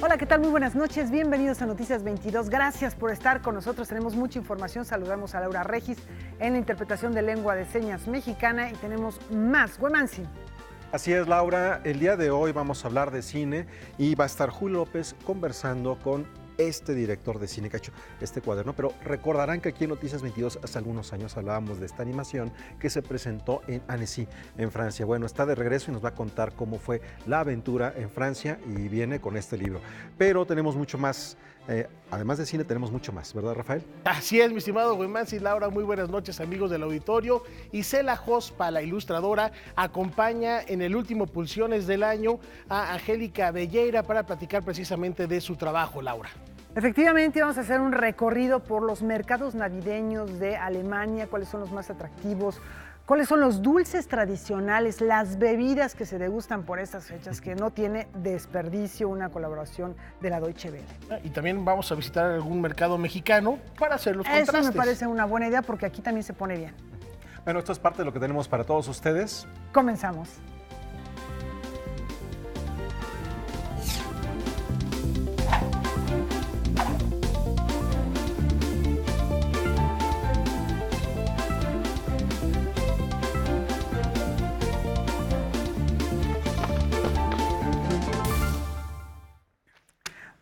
Hola, ¿qué tal? Muy buenas noches, bienvenidos a Noticias 22. Gracias por estar con nosotros, tenemos mucha información. Saludamos a Laura Regis en la interpretación de lengua de señas mexicana y tenemos más. Güemansi. Así es, Laura, el día de hoy vamos a hablar de cine y va a estar Julio López conversando con este director de cine que ha hecho este cuaderno, pero recordarán que aquí en Noticias 22 hace algunos años hablábamos de esta animación que se presentó en Annecy, en Francia. Bueno, está de regreso y nos va a contar cómo fue la aventura en Francia y viene con este libro. Pero tenemos mucho más, además de cine tenemos mucho más, ¿verdad, Rafael? Así es, mi estimado Güemansi. Laura, muy buenas noches, amigos del auditorio. Isela Jospa, la ilustradora, acompaña en el último Pulsiones del año a Angélica Belleira para platicar precisamente de su trabajo, Laura. Efectivamente, vamos a hacer un recorrido por los mercados navideños de Alemania, cuáles son los más atractivos, cuáles son los dulces tradicionales, las bebidas que se degustan por estas fechas, que no tiene desperdicio, una colaboración de la Deutsche Welle. Y también vamos a visitar algún mercado mexicano para hacer los contrastes. Eso me parece una buena idea porque aquí también se pone bien. Bueno, esto es parte de lo que tenemos para todos ustedes. Comenzamos.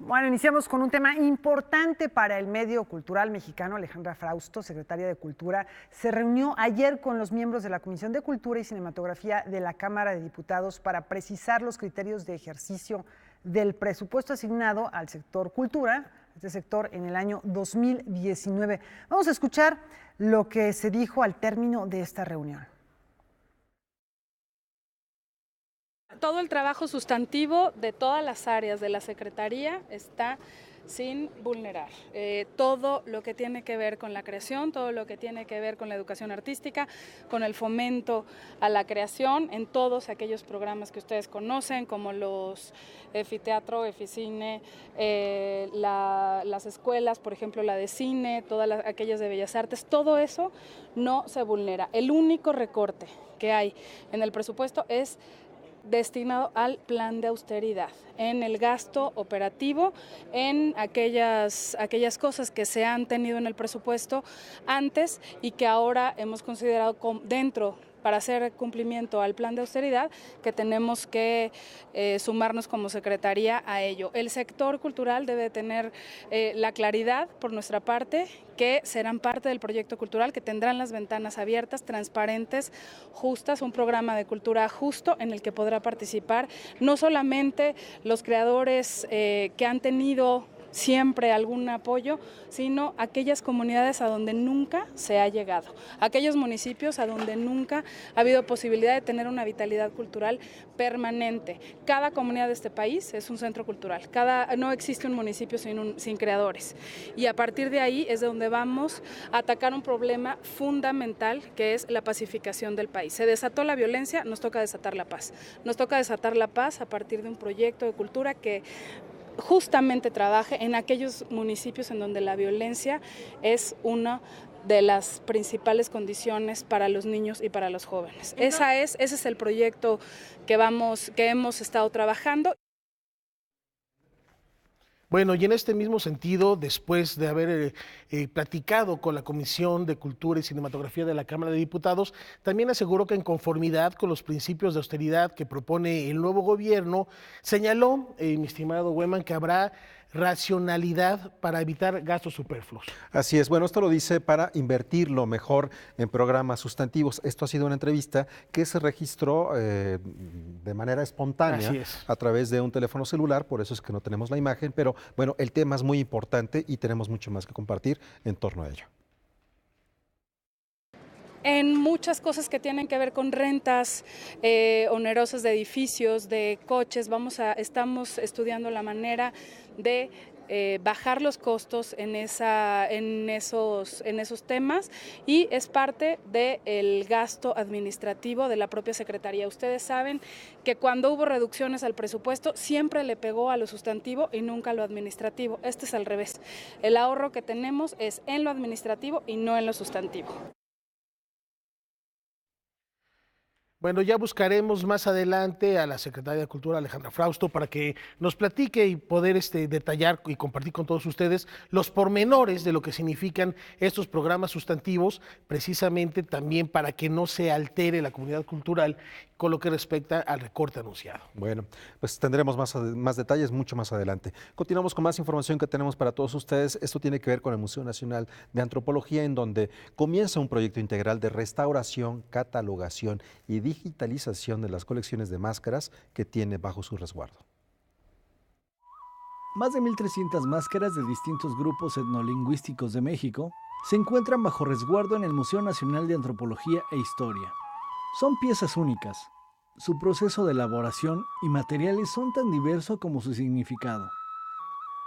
Bueno, iniciamos con un tema importante para el medio cultural mexicano. Alejandra Frausto, secretaria de Cultura, se reunió ayer con los miembros de la Comisión de Cultura y Cinematografía de la Cámara de Diputados para precisar los criterios de ejercicio del presupuesto asignado al sector cultura, este sector en el año 2019. Vamos a escuchar lo que se dijo al término de esta reunión. Todo el trabajo sustantivo de todas las áreas de la Secretaría está sin vulnerar. Todo lo que tiene que ver con la creación, todo lo que tiene que ver con la educación artística, con el fomento a la creación en todos aquellos programas que ustedes conocen, como los Efiteatro, Eficine, las escuelas, por ejemplo la de cine, todas aquellas de Bellas Artes, todo eso no se vulnera. El único recorte que hay en el presupuesto es destinado al plan de austeridad, en el gasto operativo, en aquellas cosas que se han tenido en el presupuesto antes y que ahora hemos considerado dentro para hacer cumplimiento al plan de austeridad, que tenemos que sumarnos como Secretaría a ello. El sector cultural debe tener la claridad por nuestra parte que serán parte del proyecto cultural, que tendrán las ventanas abiertas, transparentes, justas, un programa de cultura justo en el que podrá participar no solamente los creadores que han tenido siempre algún apoyo, sino aquellas comunidades a donde nunca se ha llegado, aquellos municipios a donde nunca ha habido posibilidad de tener una vitalidad cultural permanente. Cada comunidad de este país es un centro cultural, no existe un municipio sin creadores, y a partir de ahí es de donde vamos a atacar un problema fundamental que es la pacificación del país. Se desató la violencia, nos toca desatar la paz. Nos toca desatar la paz a partir de un proyecto de cultura que justamente trabaje en aquellos municipios en donde la violencia es una de las principales condiciones para los niños y para los jóvenes. Ese es el proyecto que hemos estado trabajando. Bueno, y en este mismo sentido, después de haber platicado con la Comisión de Cultura y Cinematografía de la Cámara de Diputados, también aseguró que en conformidad con los principios de austeridad que propone el nuevo gobierno, señaló, mi estimado Güeman, que habrá racionalidad para evitar gastos superfluos. Así es, bueno, esto lo dice para invertirlo mejor en programas sustantivos. Esto ha sido una entrevista que se registró de manera espontánea a través de un teléfono celular, por eso es que no tenemos la imagen, pero bueno, el tema es muy importante y tenemos mucho más que compartir en torno a ello. En muchas cosas que tienen que ver con rentas onerosas de edificios, de coches, estamos estudiando la manera de bajar los costos en esos temas, y es parte del gasto administrativo de la propia Secretaría. Ustedes saben que cuando hubo reducciones al presupuesto siempre le pegó a lo sustantivo y nunca a lo administrativo. Este es al revés. El ahorro que tenemos es en lo administrativo y no en lo sustantivo. Bueno, ya buscaremos más adelante a la secretaria de Cultura, Alejandra Frausto, para que nos platique y poder detallar y compartir con todos ustedes los pormenores de lo que significan estos programas sustantivos, precisamente también para que no se altere la comunidad cultural con lo que respecta al recorte anunciado. Bueno, pues tendremos más detalles mucho más adelante. Continuamos con más información que tenemos para todos ustedes. Esto tiene que ver con el Museo Nacional de Antropología, en donde comienza un proyecto integral de restauración, catalogación y digitalización de las colecciones de máscaras que tiene bajo su resguardo. Más de 1.300 máscaras de distintos grupos etnolingüísticos de México se encuentran bajo resguardo en el Museo Nacional de Antropología e Historia. Son piezas únicas. Su proceso de elaboración y materiales son tan diversos como su significado.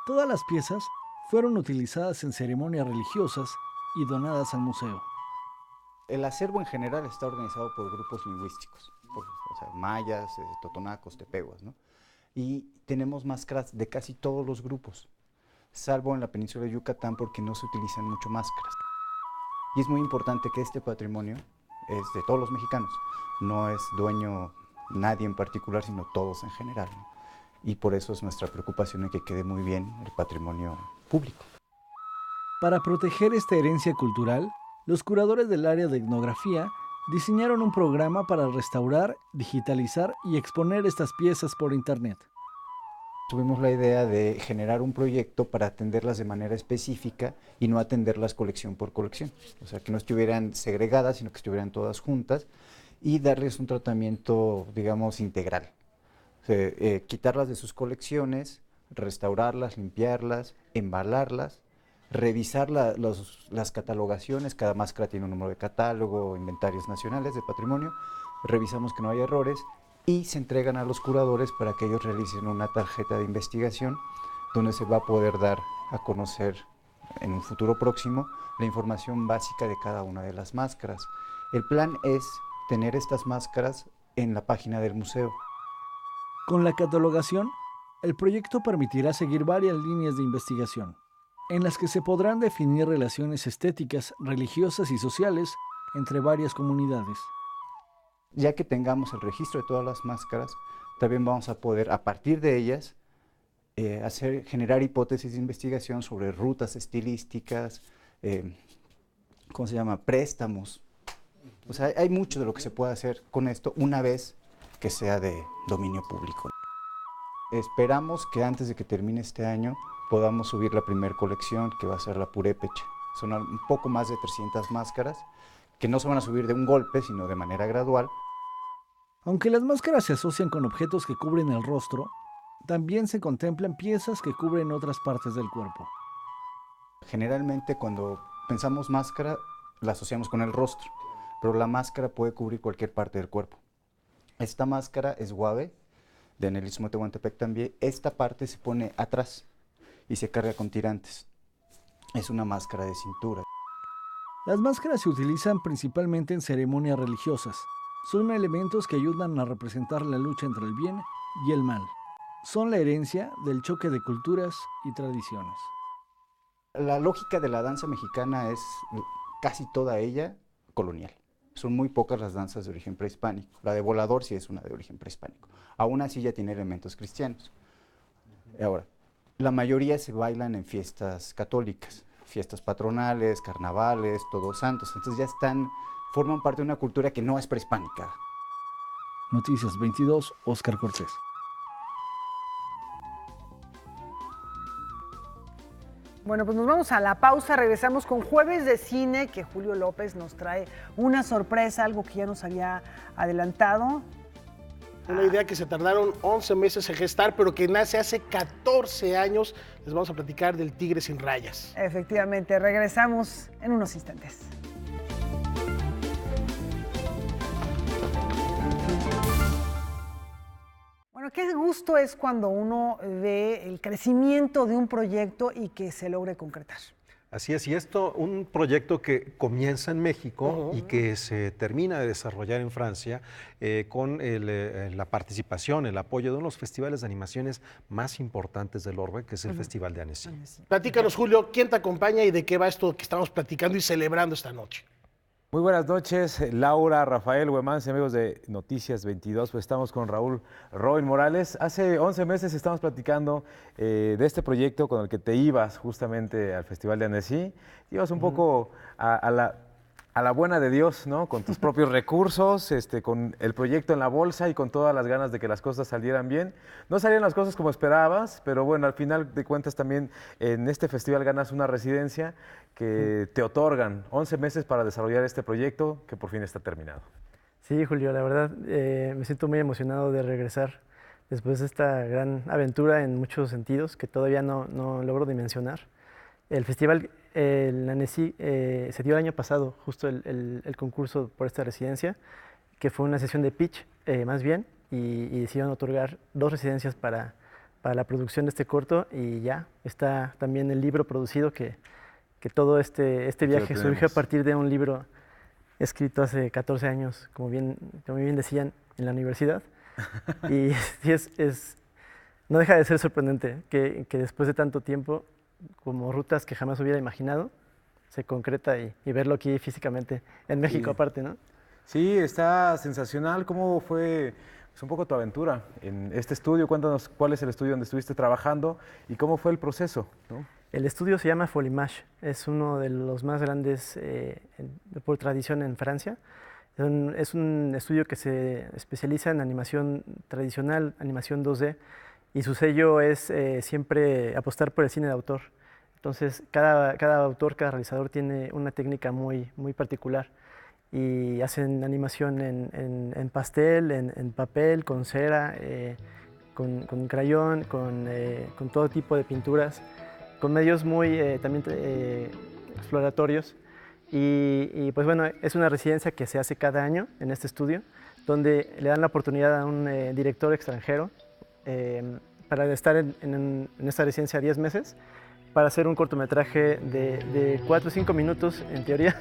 Todas las piezas fueron utilizadas en ceremonias religiosas y donadas al museo. El acervo en general está organizado por grupos lingüísticos, mayas, totonacos, tepehuas, ¿no? Y tenemos máscaras de casi todos los grupos, salvo en la península de Yucatán porque no se utilizan mucho máscaras. Y es muy importante que este patrimonio es de todos los mexicanos, no es dueño nadie en particular, sino todos en general, ¿no? Y por eso es nuestra preocupación en que quede muy bien el patrimonio público. Para proteger esta herencia cultural, los curadores del área de etnografía diseñaron un programa para restaurar, digitalizar y exponer estas piezas por Internet. Tuvimos la idea de generar un proyecto para atenderlas de manera específica y no atenderlas colección por colección. O sea, que no estuvieran segregadas, sino que estuvieran todas juntas y darles un tratamiento, digamos, integral. O sea, quitarlas de sus colecciones, restaurarlas, limpiarlas, embalarlas, revisar las catalogaciones. Cada máscara tiene un número de catálogo, inventarios nacionales de patrimonio. Revisamos que no haya errores y se entregan a los curadores para que ellos realicen una tarjeta de investigación donde se va a poder dar a conocer en un futuro próximo la información básica de cada una de las máscaras. El plan es tener estas máscaras en la página del museo. Con la catalogación, el proyecto permitirá seguir varias líneas de investigación, en las que se podrán definir relaciones estéticas, religiosas y sociales entre varias comunidades. Ya que tengamos el registro de todas las máscaras, también vamos a poder, a partir de ellas, generar hipótesis de investigación sobre rutas estilísticas, préstamos. O sea, hay mucho de lo que se puede hacer con esto una vez que sea de dominio público. Esperamos que antes de que termine este año podamos subir la primera colección, que va a ser la Purépecha. Son un poco más de 300 máscaras que no se van a subir de un golpe, sino de manera gradual. Aunque las máscaras se asocian con objetos que cubren el rostro, también se contemplan piezas que cubren otras partes del cuerpo. Generalmente cuando pensamos máscara, la asociamos con el rostro, pero la máscara puede cubrir cualquier parte del cuerpo. Esta máscara es Guave, de en el Istmo de Tehuantepec también. Esta parte se pone atrás y se carga con tirantes. Es una máscara de cintura. Las máscaras se utilizan principalmente en ceremonias religiosas. Son elementos que ayudan a representar la lucha entre el bien y el mal. Son la herencia del choque de culturas y tradiciones. La lógica de la danza mexicana es casi toda ella colonial. Son muy pocas las danzas de origen prehispánico. La de volador sí es una de origen prehispánico. Aún así ya tiene elementos cristianos. Ahora, la mayoría se bailan en fiestas católicas, fiestas patronales, carnavales, Todos Santos. Entonces ya forman parte de una cultura que no es prehispánica. Noticias 22, Óscar Cortés. Bueno, pues nos vamos a la pausa, regresamos con Jueves de Cine, que Julio López nos trae una sorpresa, algo que ya nos había adelantado. Una idea que se tardaron 11 meses en gestar, pero que nace hace 14 años. Les vamos a platicar del Tigre sin rayas. Efectivamente, regresamos en unos instantes. Bueno, qué gusto es cuando uno ve el crecimiento de un proyecto y que se logre concretar. Así es, y esto, un proyecto que comienza en México y que se termina de desarrollar en Francia con la participación, el apoyo de uno de los festivales de animaciones más importantes del orbe, que es el Festival de Annecy. Platícanos, Julio, ¿quién te acompaña y de qué va esto que estamos platicando y celebrando esta noche? Muy buenas noches, Laura, Rafael, Huemans, amigos de Noticias 22. Pues estamos con Raúl Robin Morales. Hace 11 meses estamos platicando de este proyecto con el que te ibas justamente al Festival de Annecy. Ibas un poco a la buena de Dios, ¿no? Con tus propios recursos, con el proyecto en la bolsa y con todas las ganas de que las cosas salieran bien. No salían las cosas como esperabas, pero bueno, al final de cuentas también en este festival ganas una residencia que te otorgan 11 meses para desarrollar este proyecto que por fin está terminado. Sí, Julio, la verdad me siento muy emocionado de regresar después de esta gran aventura en muchos sentidos que todavía no logro dimensionar. El festival el Annecy se dio el año pasado, justo el concurso por esta residencia, que fue una sesión de pitch más bien, y decidieron otorgar 2 residencias para la producción de este corto, y ya está también el libro producido, que todo este viaje surgió a partir de un libro escrito hace 14 años, como bien decían, en la universidad. Y sí no deja de ser sorprendente que después de tanto tiempo, como rutas que jamás hubiera imaginado, se concreta y verlo aquí físicamente, en México aparte, ¿no? Sí, está sensacional. ¿Cómo fue un poco tu aventura en este estudio? Cuéntanos cuál es el estudio donde estuviste trabajando y cómo fue el proceso, ¿no? El estudio se llama Folimage, es uno de los más grandes por tradición en Francia. Es un estudio que se especializa en animación tradicional, animación 2D, y su sello es siempre apostar por el cine de autor. Entonces, cada autor, cada realizador tiene una técnica muy particular, y hacen animación en pastel, en papel, con cera, con crayón, con todo tipo de pinturas, con medios muy también exploratorios. Y pues bueno, es una residencia que se hace cada año en este estudio, donde le dan la oportunidad a un director extranjero para estar en esta residencia 10 meses, para hacer un cortometraje de 4 o 5 minutos, en teoría,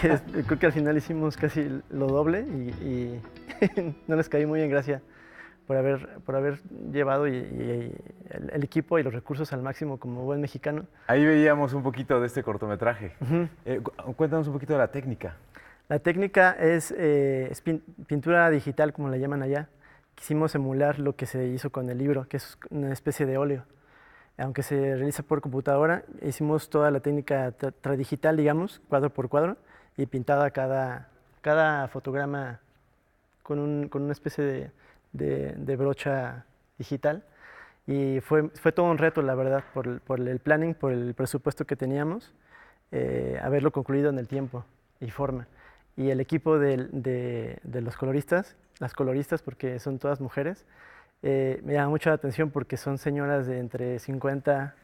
que creo que al final hicimos casi lo doble, y no les caí muy en gracia por haber llevado el equipo y los recursos al máximo como buen mexicano. Ahí veíamos un poquito de este cortometraje. Cuéntanos un poquito de la técnica. La técnica es pintura digital, como la llaman allá. Quisimos emular lo que se hizo con el libro, que es una especie de óleo. Aunque se realiza por computadora, hicimos toda la técnica tradigital, digamos, cuadro por cuadro, y pintada cada fotograma con una especie de brocha digital. Y fue todo un reto, la verdad, por el planning, por el presupuesto que teníamos, haberlo concluido en el tiempo y forma. Y el equipo de los coloristas, las coloristas, porque son todas mujeres, me llama mucho la atención porque son señoras de entre 50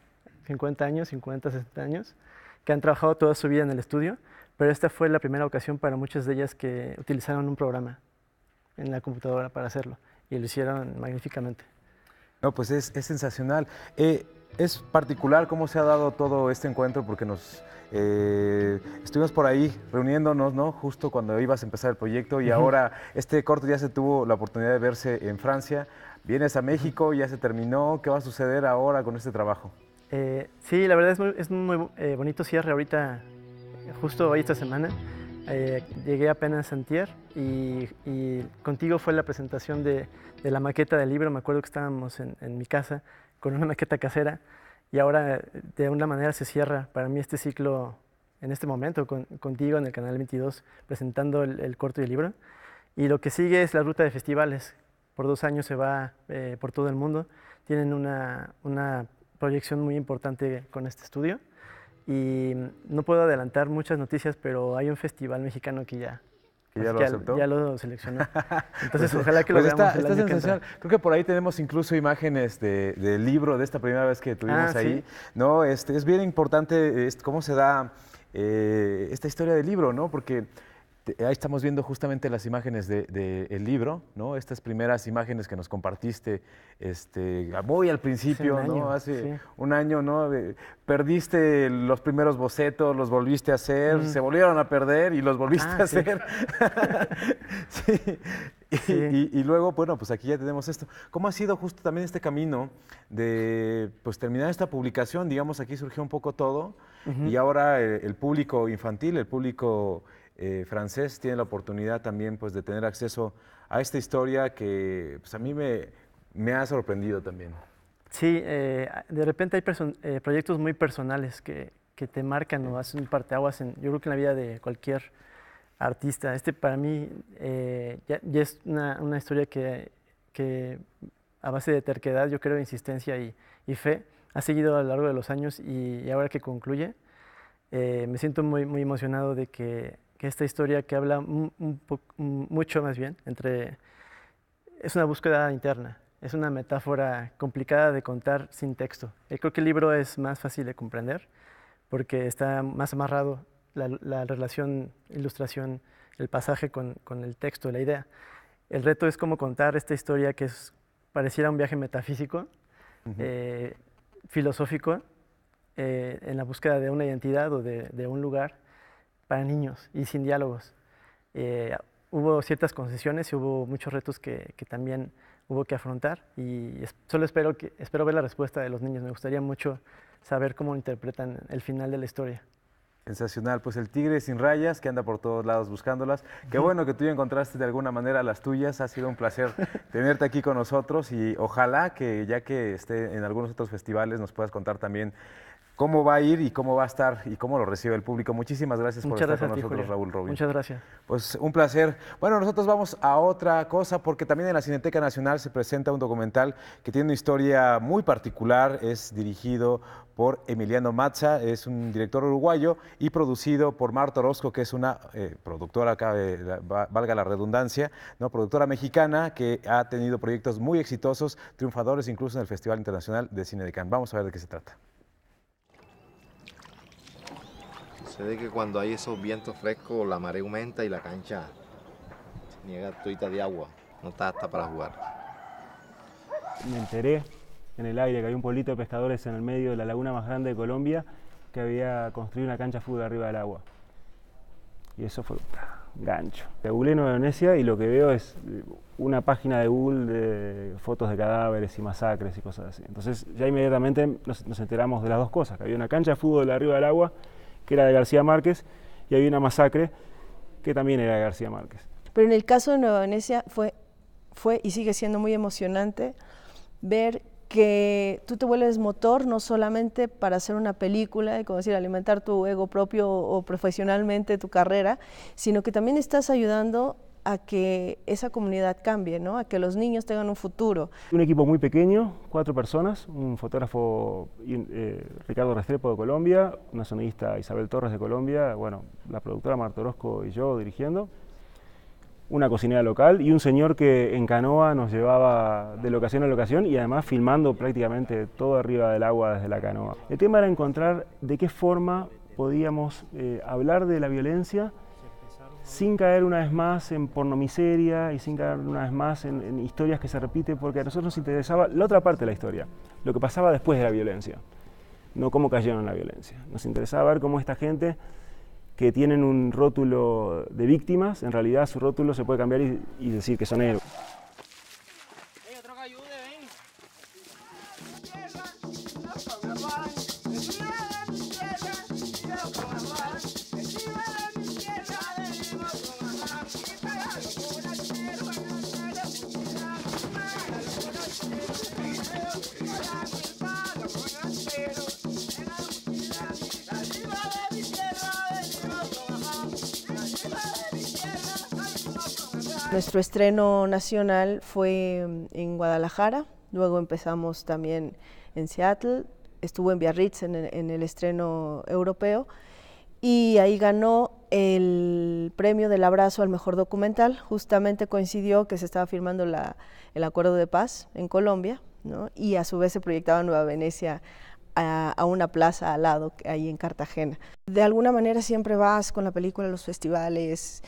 años, 50, 60 años, que han trabajado toda su vida en el estudio, pero esta fue la primera ocasión para muchas de ellas que utilizaron un programa en la computadora para hacerlo, y lo hicieron magníficamente. No, pues es sensacional. Es particular cómo se ha dado todo este encuentro, porque estuvimos por ahí reuniéndonos, ¿no? Justo cuando ibas a empezar el proyecto, y ahora este corto ya se tuvo la oportunidad de verse en Francia. Vienes a México, ya se terminó. ¿Qué va a suceder ahora con este trabajo? Sí, la verdad es un muy bonito cierre ahorita, justo hoy esta semana. Llegué apenas antier, y contigo fue la presentación de la maqueta del libro. Me acuerdo que estábamos en mi casa con una maqueta casera, y ahora de alguna manera se cierra para mí este ciclo en este momento contigo en el Canal 22 presentando el corto y el libro. Y lo que sigue es la ruta de festivales. Por 2 años se va por todo el mundo. Tienen una proyección muy importante con este estudio, y no puedo adelantar muchas noticias, pero hay un festival mexicano que ya lo aceptó. Ya lo seleccionó. Entonces, ojalá que lo veamos el año que entra. Creo que por ahí tenemos incluso imágenes del libro, de esta primera vez que tuvimos ahí. ¿Sí? ¿No? Es bien importante cómo se da esta historia del libro, ¿no? Porque ahí estamos viendo justamente las imágenes del libro, ¿no? Estas primeras imágenes que nos compartiste muy al principio, hace un año, ¿no? Perdiste los primeros bocetos, los volviste a hacer, se volvieron a perder y los volviste a hacer. Sí. Y luego, bueno, pues aquí ya tenemos esto. ¿Cómo ha sido justo también este camino de pues, terminar esta publicación? Digamos, aquí surgió un poco todo, y ahora el público infantil, el público francés tiene la oportunidad también pues, de tener acceso a esta historia que pues, a mí me ha sorprendido también. Sí, de repente hay proyectos muy personales que te marcan o hacen un parteaguas, yo creo que en la vida de cualquier artista. Para mí ya es una historia que a base de terquedad, yo creo, insistencia y fe, ha seguido a lo largo de los años y ahora que concluye, me siento muy emocionado de que esta historia que habla mucho más bien es una búsqueda interna, es una metáfora complicada de contar sin texto. Creo que el libro es más fácil de comprender porque está más amarrado la relación, ilustración, el pasaje con el texto, la idea. El reto es cómo contar esta historia que pareciera un viaje metafísico, filosófico, en la búsqueda de una identidad o de un lugar para niños y sin diálogos. Hubo ciertas concesiones y hubo muchos retos que también hubo que afrontar y solo espero ver la respuesta de los niños. Me gustaría mucho saber cómo interpretan el final de la historia. Sensacional, pues el tigre sin rayas que anda por todos lados buscándolas. Qué bueno que tú ya encontraste de alguna manera las tuyas, ha sido un placer tenerte aquí con nosotros y ojalá que ya que esté en algunos otros festivales nos puedas contar también cómo va a ir y cómo va a estar y cómo lo recibe el público. Muchísimas gracias por estar con nosotros, Raúl Rubin. Muchas gracias. Pues un placer. Bueno, nosotros vamos a otra cosa porque también en la Cineteca Nacional se presenta un documental que tiene una historia muy particular. Es dirigido por Emiliano Mazza, es un director uruguayo y producido por Marta Orozco, que es una productora, valga la redundancia, ¿no? Productora mexicana que ha tenido proyectos muy exitosos, triunfadores incluso en el Festival Internacional de Cine de Cannes. Vamos a ver de qué se trata. Sucede que cuando hay esos vientos frescos, la marea aumenta y la cancha se niega todita de agua, no está apta para jugar. Me enteré en el aire que había un pueblito de pescadores en el medio de la laguna más grande de Colombia que había construido una cancha de fútbol arriba del agua. Y eso fue un gancho. Googleé Nueva Venecia y lo que veo es una página de Google de fotos de cadáveres y masacres y cosas así. Entonces ya inmediatamente nos enteramos de las dos cosas, que había una cancha de fútbol arriba del agua que era de García Márquez, y había una masacre que también era de García Márquez. Pero en el caso de Nueva Venecia fue y sigue siendo muy emocionante ver que tú te vuelves motor no solamente para hacer una película, como decir, alimentar tu ego propio o profesionalmente tu carrera, sino que también estás ayudando a que esa comunidad cambie, ¿no? A que los niños tengan un futuro. Un equipo muy pequeño, 4 personas, un fotógrafo Ricardo Restrepo de Colombia, una sonidista Isabel Torres de Colombia, bueno, la productora Marta Orozco y yo dirigiendo, una cocinera local y un señor que en canoa nos llevaba de locación a locación y además filmando prácticamente todo arriba del agua desde la canoa. El tema era encontrar de qué forma podíamos hablar de la violencia sin caer una vez más en pornomiseria y sin caer una vez más en historias que se repiten, porque a nosotros nos interesaba la otra parte de la historia, lo que pasaba después de la violencia, no cómo cayeron en la violencia. Nos interesaba ver cómo esta gente que tienen un rótulo de víctimas, en realidad su rótulo se puede cambiar y decir que son héroes. Nuestro estreno nacional fue en Guadalajara, luego empezamos también en Seattle, estuvo en Biarritz en el estreno europeo y ahí ganó el premio del Abrazo al mejor documental. Justamente coincidió que se estaba firmando el acuerdo de paz en Colombia, ¿no? Y a su vez se proyectaba Nueva Venecia a una plaza al lado, ahí en Cartagena. De alguna manera siempre vas con la película a los festivales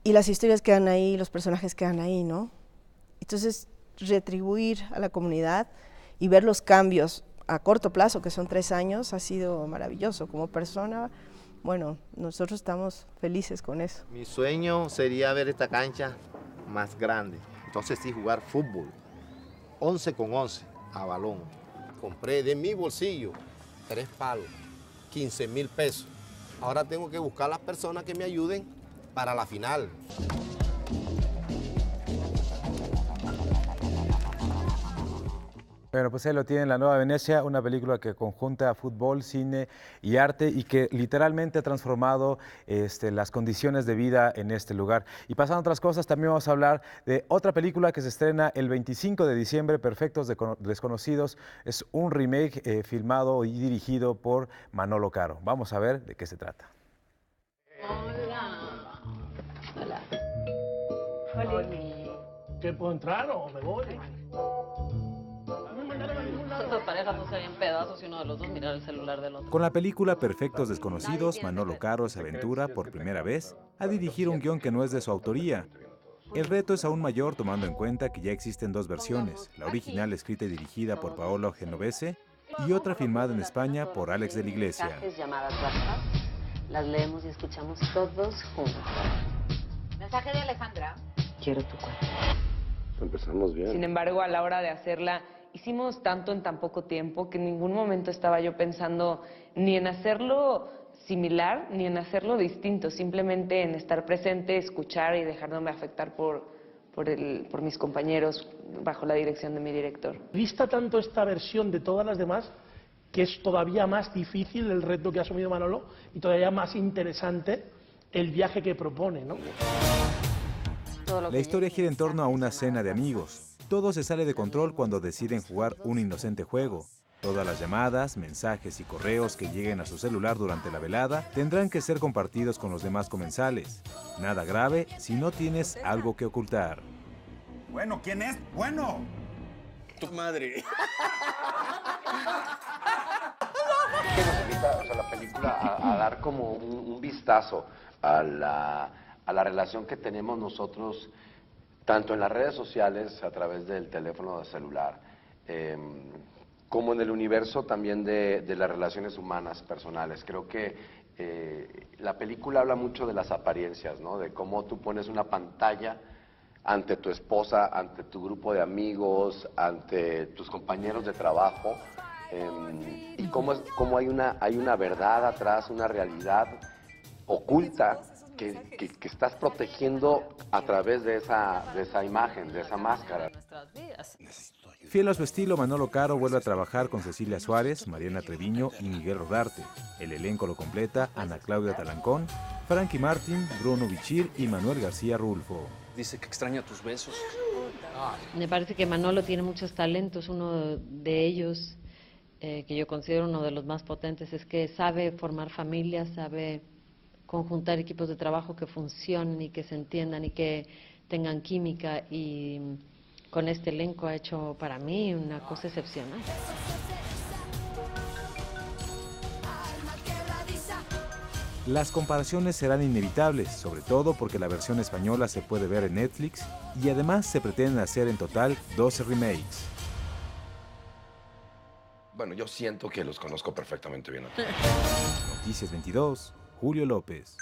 y las historias quedan ahí, los personajes quedan ahí, ¿no? Entonces, retribuir a la comunidad y ver los cambios a corto plazo, que son 3 años, ha sido maravilloso. Como persona, bueno, nosotros estamos felices con eso. Mi sueño sería ver esta cancha más grande, entonces sí jugar fútbol, 11 con 11, a balón. Compré de mi bolsillo 3 palos, 15.000 pesos. Ahora tengo que buscar a las personas que me ayuden para la final. Bueno, pues ahí lo tienen, La Nueva Venecia, una película que conjunta fútbol, cine y arte y que literalmente ha transformado las condiciones de vida en este lugar. Y pasando a otras cosas, también vamos a hablar de otra película que se estrena el 25 de diciembre, Perfectos Desconocidos. Es un remake filmado y dirigido por Manolo Caro. Vamos a ver de qué se trata. Hola. Hola. ¿Qué puedo entrar o me voy? Estas parejas no se harían pedazos y uno de los dos mirar el celular del otro. Con la película Perfectos Desconocidos, Manolo Caro se aventura, por primera vez, a dirigir un guión que no es de su autoría. El reto es aún mayor tomando en cuenta que ya existen dos versiones, la original escrita y dirigida por Paolo Genovese y otra filmada en España por Alex de la Iglesia. Llamadas WhatsApp, las leemos y escuchamos todos juntos. Mensaje de Alejandra. Quiero tu cuerpo. Empezamos bien. Sin embargo, a la hora de hacerla, hicimos tanto en tan poco tiempo que en ningún momento estaba yo pensando ni en hacerlo similar ni en hacerlo distinto, simplemente en estar presente, escuchar y dejándome afectar por mis compañeros bajo la dirección de mi director. Vista tanto esta versión de todas las demás, que es todavía más difícil el reto que ha asumido Manolo y todavía más interesante el viaje que propone, ¿no? La historia gira en torno a una cena de amigos. Todo se sale de control cuando deciden jugar un inocente juego. Todas las llamadas, mensajes y correos que lleguen a su celular durante la velada tendrán que ser compartidos con los demás comensales. Nada grave si no tienes algo que ocultar. Bueno, ¿quién es? Bueno. Tu madre. Nos invita, la película a dar como un vistazo a la relación que tenemos nosotros tanto en las redes sociales, a través del teléfono celular, como en el universo también de las relaciones humanas, personales. Creo que la película habla mucho de las apariencias, ¿no? De cómo tú pones una pantalla ante tu esposa, ante tu grupo de amigos, ante tus compañeros de trabajo, y cómo hay una verdad atrás, una realidad oculta, que estás protegiendo a través de esa imagen, de esa máscara. Fiel a su estilo, Manolo Caro vuelve a trabajar con Cecilia Suárez, Mariana Treviño y Miguel Rodarte. El elenco lo completa Ana Claudia Talancón, Frankie Martin, Bruno Bichir y Manuel García Rulfo. Dice que extraña tus besos. Me parece que Manolo tiene muchos talentos. Uno de ellos, que yo considero uno de los más potentes, es que sabe formar familias, sabe conjuntar equipos de trabajo que funcionen y que se entiendan y que tengan química, y con este elenco ha hecho para mí una cosa excepcional. Las comparaciones serán inevitables, sobre todo porque la versión española se puede ver en Netflix y además se pretenden hacer en total 12 remakes. Bueno, yo siento que los conozco perfectamente bien. Noticias 22, Julio López.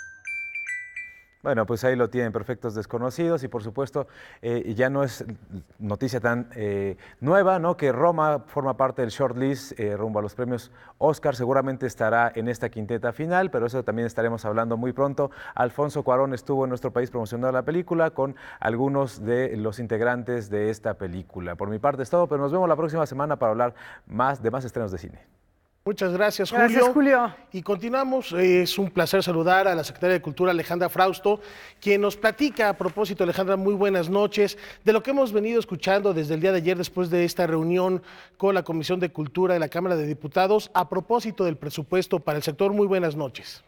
Bueno, pues ahí lo tienen, Perfectos Desconocidos, y por supuesto ya no es noticia tan nueva, ¿no? Que Roma forma parte del shortlist rumbo a los premios Oscar. Seguramente estará en esta quinteta final, pero eso también estaremos hablando muy pronto. Alfonso Cuarón estuvo en nuestro país promocionando la película con algunos de los integrantes de esta película. Por mi parte es todo, pero nos vemos la próxima semana para hablar de más estrenos de cine. Muchas gracias, Julio. Gracias, Julio. Y continuamos. Es un placer saludar a la secretaria de Cultura, Alejandra Frausto, quien nos platica, a propósito, Alejandra, muy buenas noches, de lo que hemos venido escuchando desde el día de ayer, después de esta reunión con la Comisión de Cultura de la Cámara de Diputados, a propósito del presupuesto para el sector. Muy buenas noches.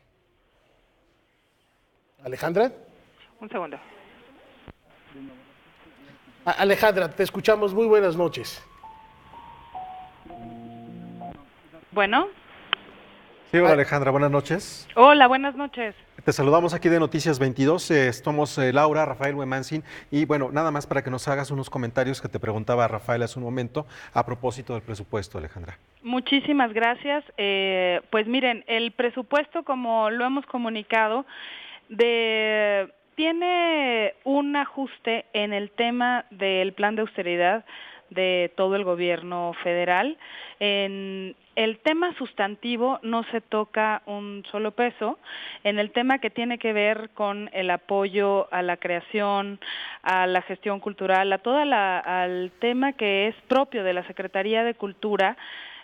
Alejandra. Un segundo. Alejandra, te escuchamos. Muy buenas noches. Bueno. Sí, hola Alejandra, buenas noches. Hola, buenas noches. Te saludamos aquí de Noticias 22, somos Laura, Rafael Huemancin, y bueno, nada más para que nos hagas unos comentarios que te preguntaba Rafael hace un momento a propósito del presupuesto, Alejandra. Muchísimas gracias. Pues miren, el presupuesto, como lo hemos comunicado, tiene un ajuste en el tema del plan de austeridad, de todo el gobierno federal. En el tema sustantivo no se toca un solo peso. En el tema que tiene que ver con el apoyo a la creación, a la gestión cultural, al tema que es propio de la Secretaría de Cultura,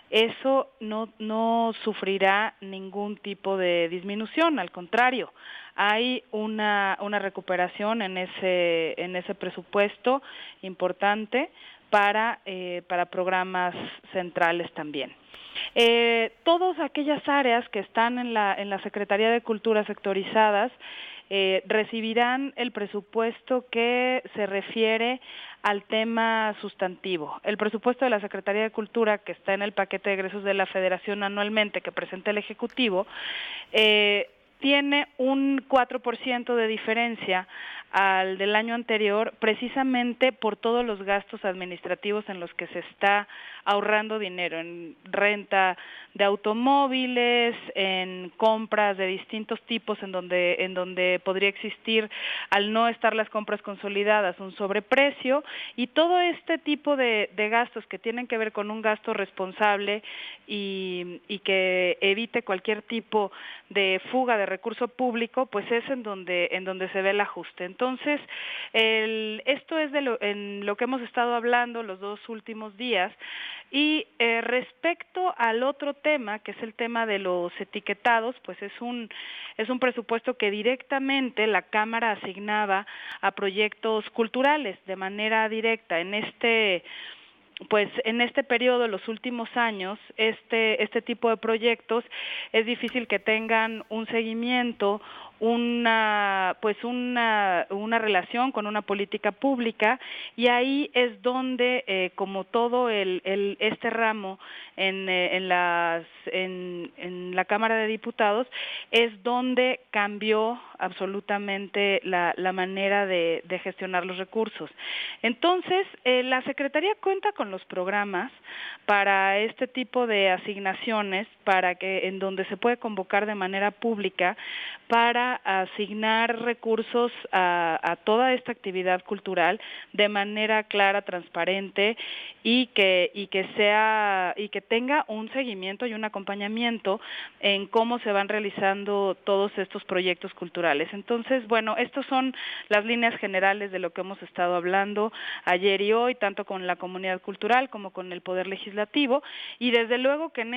eso no sufrirá ningún tipo de disminución, al contrario, hay una recuperación en ese presupuesto importante para programas centrales también. Todas aquellas áreas que están en la Secretaría de Cultura sectorizadas recibirán el presupuesto que se refiere al tema sustantivo. El presupuesto de la Secretaría de Cultura, que está en el paquete de egresos de la Federación anualmente que presenta el Ejecutivo, tiene un 4% de diferencia al del año anterior, precisamente por todos los gastos administrativos en los que se está ahorrando dinero, en renta de automóviles, en compras de distintos tipos en donde podría existir, al no estar las compras consolidadas, un sobreprecio, y todo este tipo de gastos que tienen que ver con un gasto responsable y que evite cualquier tipo de fuga de recurso público, pues es en donde se ve el ajuste. Entonces, esto es en lo que hemos estado hablando los 2 últimos días. Y respecto al otro tema, que es el tema de los etiquetados, pues es un presupuesto que directamente la Cámara asignaba a proyectos culturales de manera directa. En este periodo, los últimos años, este tipo de proyectos es difícil que tengan un seguimiento, una relación con una política pública, y ahí es donde, como todo este ramo en la Cámara de Diputados, es donde cambió absolutamente la manera de gestionar los recursos. Entonces, la Secretaría cuenta con los programas para este tipo de asignaciones, en donde se puede convocar de manera pública para asignar recursos a toda esta actividad cultural de manera clara, transparente, y que tenga un seguimiento y un acompañamiento en cómo se van realizando todos estos proyectos culturales. Entonces, bueno, estas son las líneas generales de lo que hemos estado hablando ayer y hoy, tanto con la comunidad cultural como con el Poder Legislativo, y desde luego que en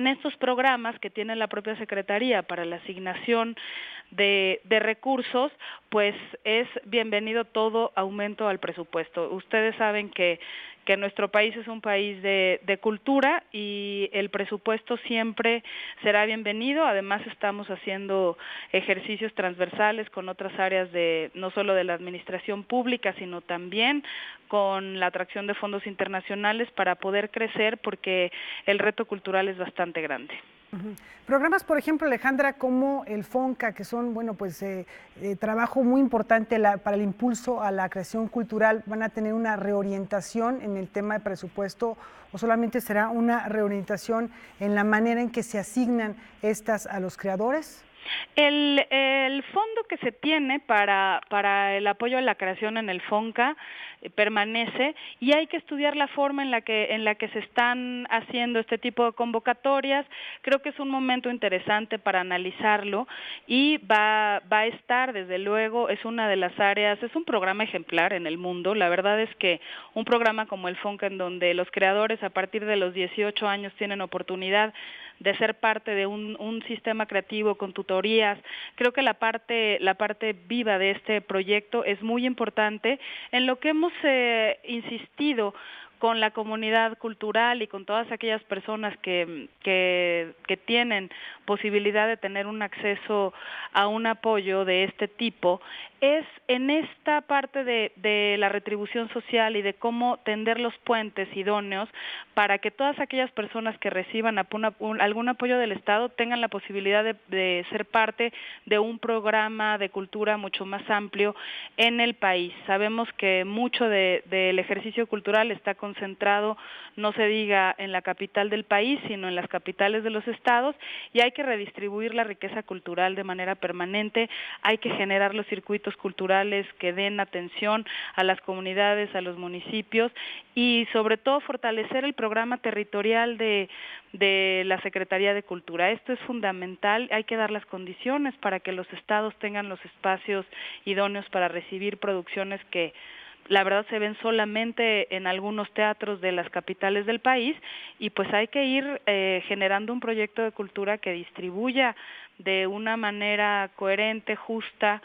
estos programas que tiene la propia Secretaría para la asignación de recursos, pues es bienvenido todo aumento al presupuesto. Ustedes saben que nuestro país es un país de cultura, y el presupuesto siempre será bienvenido. Además, estamos haciendo ejercicios transversales con otras áreas no solo de la administración pública, sino también con la atracción de fondos internacionales para poder crecer, porque el reto cultural es bastante grande. Programas, por ejemplo, Alejandra, como el FONCA, que son, trabajo muy importante para el impulso a la creación cultural, ¿van a tener una reorientación en el tema de presupuesto, o solamente será una reorientación en la manera en que se asignan estas a los creadores? El fondo que se tiene para el apoyo a la creación en el FONCA permanece, y hay que estudiar la forma en la que se están haciendo este tipo de convocatorias. Creo que es un momento interesante para analizarlo, y va a estar, desde luego, es una de las áreas, es un programa ejemplar en el mundo. La verdad es que un programa como el FONCA, en donde los creadores a partir de los 18 años tienen oportunidad de ser parte de un sistema creativo con tutorías. Creo que la parte viva de este proyecto es muy importante. En lo que hemos insistido con la comunidad cultural y con todas aquellas personas que tienen posibilidad de tener un acceso a un apoyo de este tipo, es en esta parte de la retribución social y de cómo tender los puentes idóneos para que todas aquellas personas que reciban algún apoyo del Estado tengan la posibilidad de ser parte de un programa de cultura mucho más amplio en el país. Sabemos que mucho del ejercicio cultural está concentrado, no se diga en la capital del país, sino en las capitales de los estados, y hay que redistribuir la riqueza cultural de manera permanente, hay que generar los circuitos proyectos culturales que den atención a las comunidades, a los municipios y sobre todo fortalecer el programa territorial de la Secretaría de Cultura. Esto es fundamental, hay que dar las condiciones para que los estados tengan los espacios idóneos para recibir producciones que la verdad se ven solamente en algunos teatros de las capitales del país y pues hay que ir generando un proyecto de cultura que distribuya de una manera coherente, justa,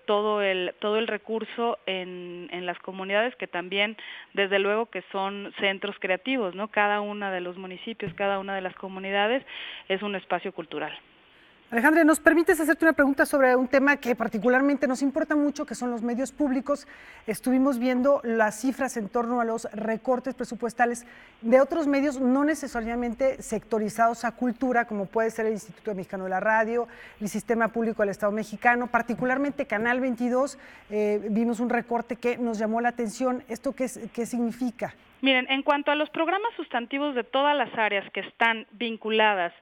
todo el recurso en las comunidades que también, desde luego que son centros creativos, ¿no? Cada uno de los municipios, cada una de las comunidades es un espacio cultural. Alejandra, ¿nos permites hacerte una pregunta sobre un tema que particularmente nos importa mucho, que son los medios públicos? Estuvimos viendo las cifras en torno a los recortes presupuestales de otros medios, no necesariamente sectorizados a cultura, como puede ser el Instituto Mexicano de la Radio, el Sistema Público del Estado Mexicano, particularmente Canal 22, vimos un recorte que nos llamó la atención. ¿Esto qué significa? Miren, en cuanto a los programas sustantivos de todas las áreas que están vinculadas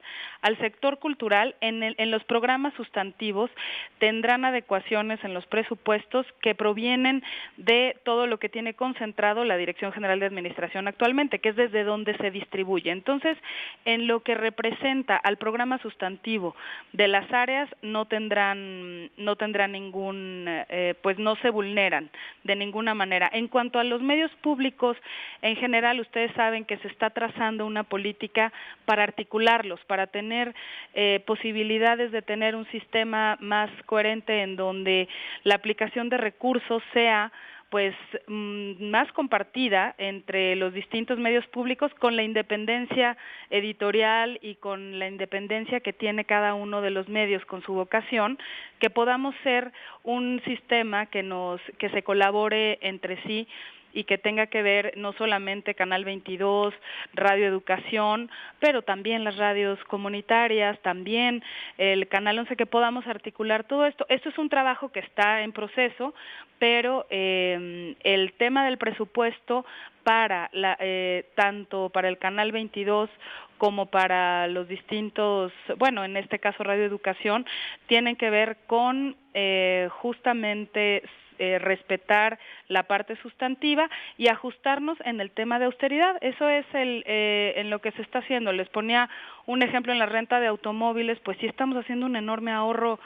al sector cultural, en los programas sustantivos tendrán adecuaciones en los presupuestos que provienen de todo lo que tiene concentrado la Dirección General de Administración actualmente, que es desde donde se distribuye. Entonces, en lo que representa al programa sustantivo de las áreas no tendrán ningún, pues no se vulneran de ninguna manera. En cuanto a los medios públicos, en general, ustedes saben que se está trazando una política para articularlos, para tener posibilidades de tener un sistema más coherente en donde la aplicación de recursos sea pues más compartida entre los distintos medios públicos con la independencia editorial y con la independencia que tiene cada uno de los medios con su vocación, que podamos ser un sistema que se colabore entre sí y que tenga que ver no solamente Canal 22, Radio Educación, pero también las radios comunitarias, también el Canal 11, que podamos articular todo esto. Esto es un trabajo que está en proceso, pero el tema del presupuesto para tanto para el Canal 22 como para los distintos, bueno, en este caso Radio Educación, tienen que ver con justamente respetar la parte sustantiva y ajustarnos en el tema de austeridad. Eso es en lo que se está haciendo. Les ponía un ejemplo en la renta de automóviles, pues sí estamos haciendo un enorme ahorro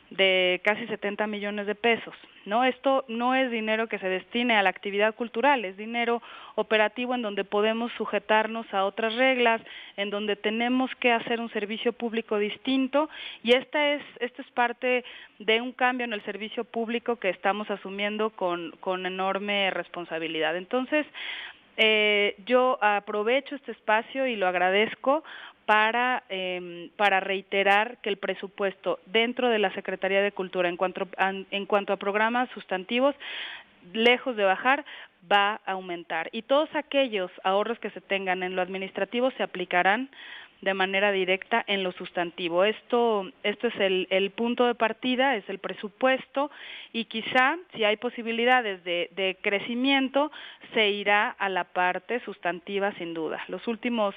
de casi 70 millones de pesos, ¿no? Esto no es dinero que se destine a la actividad cultural, es dinero operativo en donde podemos sujetarnos a otras reglas, en donde tenemos que hacer un servicio público distinto y esto es parte de un cambio en el servicio público que estamos asumiendo con enorme responsabilidad. Entonces, yo aprovecho este espacio y lo agradezco para reiterar que el presupuesto dentro de la Secretaría de Cultura en cuanto a programas sustantivos, lejos de bajar, va a aumentar. Y todos aquellos ahorros que se tengan en lo administrativo se aplicarán de manera directa en lo sustantivo. Esto es el punto de partida, es el presupuesto, y quizá si hay posibilidades de crecimiento, se irá a la parte sustantiva sin duda. Los últimos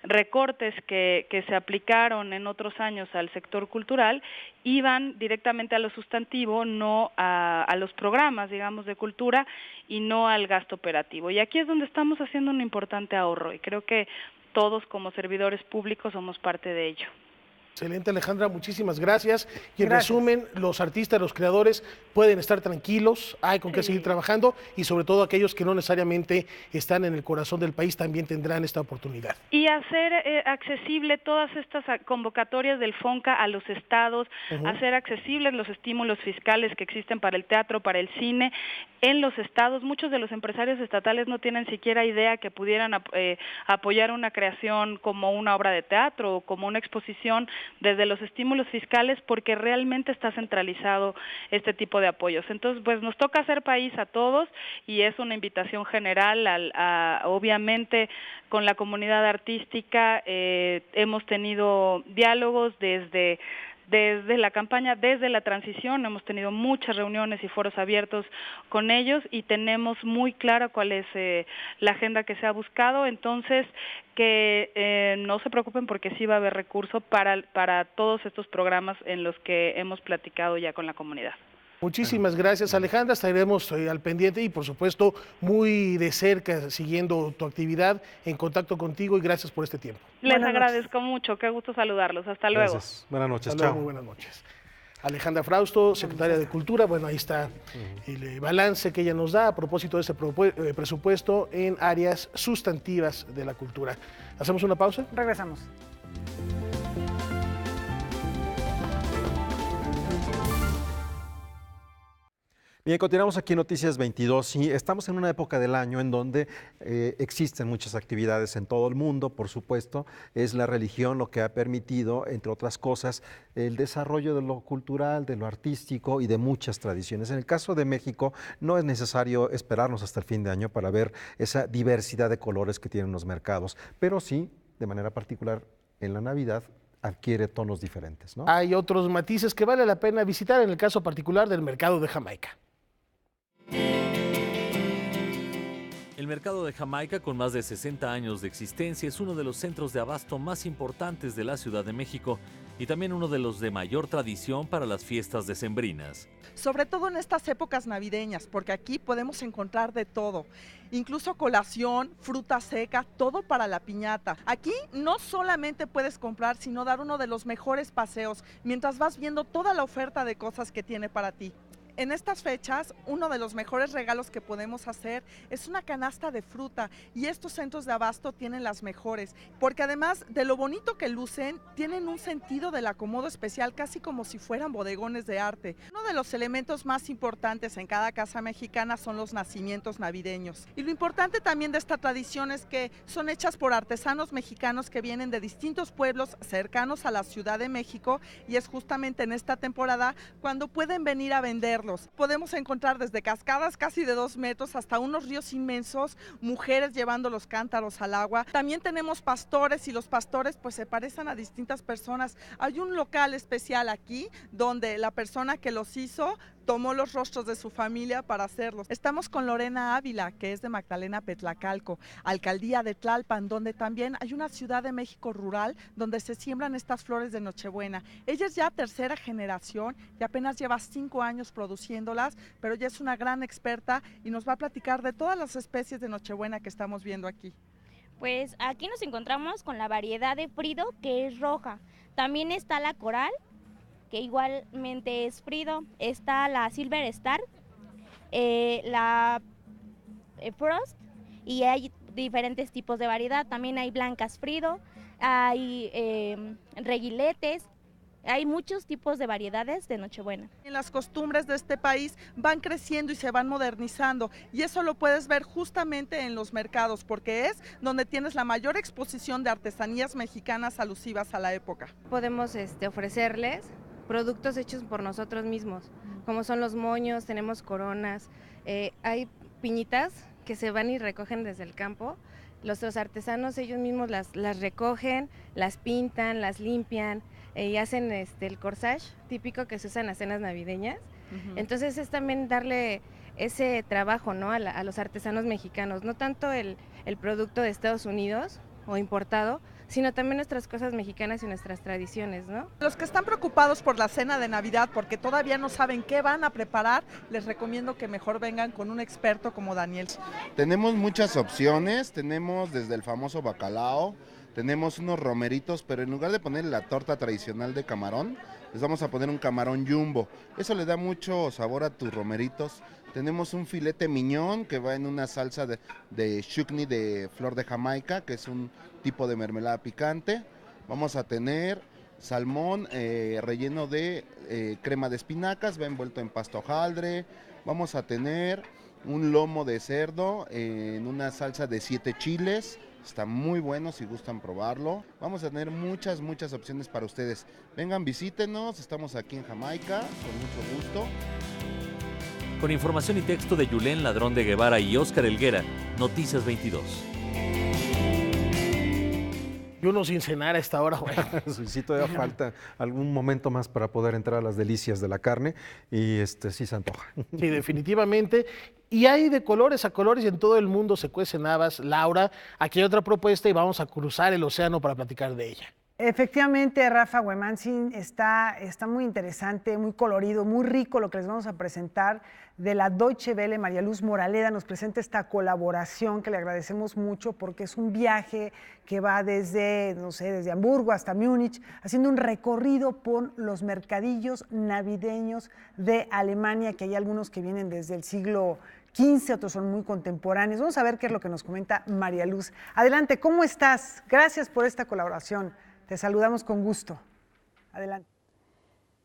recortes que se aplicaron en otros años al sector cultural iban directamente a lo sustantivo, no a los programas, digamos, de cultura y no al gasto operativo. Y aquí es donde estamos haciendo un importante ahorro y creo que todos como servidores públicos somos parte de ello. Excelente, Alejandra, muchísimas gracias. Y en resumen, los artistas, los creadores pueden estar tranquilos, hay con qué seguir trabajando y sobre todo aquellos que no necesariamente están en el corazón del país también tendrán esta oportunidad. Y hacer accesible todas estas convocatorias del FONCA a los estados, hacer accesibles los estímulos fiscales que existen para el teatro, para el cine en los estados. Muchos de los empresarios estatales no tienen siquiera idea que pudieran apoyar una creación como una obra de teatro o como una exposición desde los estímulos fiscales porque realmente está centralizado este tipo de apoyos. Entonces, pues nos toca hacer país a todos y es una invitación general obviamente con la comunidad artística. Hemos tenido diálogos desde la campaña, desde la transición, hemos tenido muchas reuniones y foros abiertos con ellos y tenemos muy claro cuál es la agenda que se ha buscado, entonces que no se preocupen porque sí va a haber recurso para todos estos programas en los que hemos platicado ya con la comunidad. Muchísimas gracias, Alejandra. Estaremos al pendiente y, por supuesto, muy de cerca siguiendo tu actividad, en contacto contigo, y gracias por este tiempo. Les agradezco mucho, qué gusto saludarlos. Hasta luego. Gracias. Buenas noches, Hasta luego, chao. muy buenas noches. Alejandra Frausto, secretaria de Cultura. Bueno, ahí está el balance que ella nos da a propósito de este presupuesto en áreas sustantivas de la cultura. ¿Hacemos una pausa? Regresamos. Bien, continuamos aquí en Noticias 22 y estamos en una época del año en donde existen muchas actividades en todo el mundo, por supuesto. Es la religión lo que ha permitido, entre otras cosas, el desarrollo de lo cultural, de lo artístico y de muchas tradiciones. En el caso de México, no es necesario esperarnos hasta el fin de año para ver esa diversidad de colores que tienen los mercados, pero sí, de manera particular, en la Navidad, adquiere tonos diferentes, ¿no? Hay otros matices que vale la pena visitar, en el caso particular del mercado de Jamaica. El mercado de Jamaica, con más de 60 años de existencia, es uno de los centros de abasto más importantes de la Ciudad de México y también uno de los de mayor tradición para las fiestas decembrinas. Sobre todo en estas épocas navideñas, porque aquí podemos encontrar de todo, incluso colación, fruta seca, todo para la piñata. Aquí no solamente puedes comprar, sino dar uno de los mejores paseos mientras vas viendo toda la oferta de cosas que tiene para ti. En estas fechas, uno de los mejores regalos que podemos hacer es una canasta de fruta, y estos centros de abasto tienen las mejores, porque además de lo bonito que lucen, tienen un sentido del acomodo especial, casi como si fueran bodegones de arte. Uno de los elementos más importantes en cada casa mexicana son los nacimientos navideños. Y lo importante también de esta tradición es que son hechas por artesanos mexicanos que vienen de distintos pueblos cercanos a la Ciudad de México, y es justamente en esta temporada cuando pueden venir a vender. Podemos encontrar desde cascadas casi de 2 metros hasta unos ríos inmensos, mujeres llevando los cántaros al agua. También tenemos pastores, y los pastores pues se parecen a distintas personas. Hay un local especial aquí donde la persona que los hizo tomó los rostros de su familia para hacerlos. Estamos con Lorena Ávila, que es de Magdalena Petlacalco, alcaldía de Tlalpan, donde también hay una Ciudad de México rural donde se siembran estas flores de Nochebuena. Ella es ya tercera generación y apenas lleva 5 años produciéndolas, pero ya es una gran experta y nos va a platicar de todas las especies de Nochebuena que estamos viendo aquí. Pues aquí nos encontramos con la variedad de Frido, que es roja. También está la Coral, que igualmente es Frido. Está la Silver Star, la Frost, y hay diferentes tipos de variedad. También hay blancas Frido, hay reguiletes. Hay muchos tipos de variedades de Nochebuena. Las costumbres de este país van creciendo y se van modernizando, y eso lo puedes ver justamente en los mercados, porque es donde tienes la mayor exposición de artesanías mexicanas alusivas a la época. Podemos ofrecerles productos hechos por nosotros mismos, como son los moños, tenemos coronas, hay piñitas que se van y recogen desde el campo. Los artesanos ellos mismos las recogen, las pintan, las limpian, y hacen el corsage típico que se usa en las cenas navideñas. Entonces es también darle ese trabajo, ¿no?, a los artesanos mexicanos, no tanto el producto de Estados Unidos o importado, sino también nuestras cosas mexicanas y nuestras tradiciones, ¿no? Los que están preocupados por la cena de Navidad porque todavía no saben qué van a preparar, les recomiendo que mejor vengan con un experto como Daniel. Tenemos muchas opciones, tenemos desde el famoso bacalao, tenemos unos romeritos, pero en lugar de poner la torta tradicional de camarón, les vamos a poner un camarón jumbo. Eso le da mucho sabor a tus romeritos. Tenemos un filete miñón que va en una salsa de chutney de flor de Jamaica, que es un tipo de mermelada picante. Vamos a tener salmón relleno de crema de espinacas, va envuelto en pasta hojaldre. Vamos a tener un lomo de cerdo en una salsa de 7 chiles. Está muy bueno si gustan probarlo. Vamos a tener muchas opciones para ustedes. Vengan, visítenos, estamos aquí en Jamaica, con mucho gusto. Con información y texto de Yulén Ladrón de Guevara y Óscar Helguera, Noticias 22. Y uno sin cenar a esta hora, güey. Sí, todavía falta algún momento más para poder entrar a las delicias de la carne y sí se antoja. Sí, definitivamente. Y hay de colores a colores y en todo el mundo se cuecen habas. Laura, aquí hay otra propuesta y vamos a cruzar el océano para platicar de ella. Efectivamente, Rafa Huemansin, está muy interesante, muy colorido, muy rico lo que les vamos a presentar de la Deutsche Welle. María Luz Moraleda nos presenta esta colaboración que le agradecemos mucho porque es un viaje que va desde, no sé, desde Hamburgo hasta Múnich, haciendo un recorrido por los mercadillos navideños de Alemania, que hay algunos que vienen desde el siglo XV, otros son muy contemporáneos. Vamos a ver qué es lo que nos comenta María Luz. Adelante, ¿cómo estás? Gracias por esta colaboración. Te saludamos con gusto. Adelante.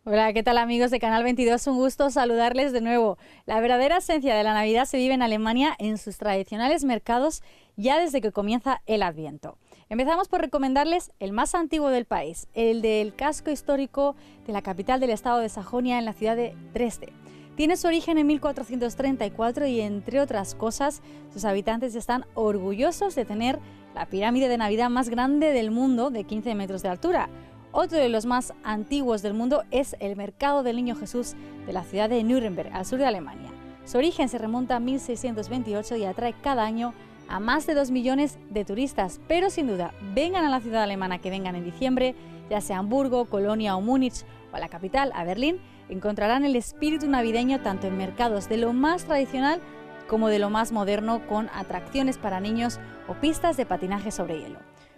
Hola, ¿qué tal amigos de Canal 22? Un gusto saludarles de nuevo. La verdadera esencia de la Navidad se vive en Alemania en sus tradicionales mercados ya desde que comienza el Adviento. Empezamos por recomendarles el más antiguo del país, el del casco histórico de la capital del estado de Sajonia en la ciudad de Dresde. Tiene su origen en 1434 y, entre otras cosas, sus habitantes están orgullosos de tener la pirámide de Navidad más grande del mundo, de 15 metros de altura. Otro de los más antiguos del mundo es el Mercado del Niño Jesús de la ciudad de Nuremberg, al sur de Alemania. Su origen se remonta a 1628 y atrae cada año a más de 2 millones de turistas. Pero sin duda, vengan a la ciudad alemana que vengan en diciembre, ya sea Hamburgo, Colonia o Múnich, o a la capital, a Berlín, encontrarán el espíritu navideño tanto en mercados de lo más tradicional como de lo más moderno, con atracciones para niños o pistas de patinaje sobre hielo.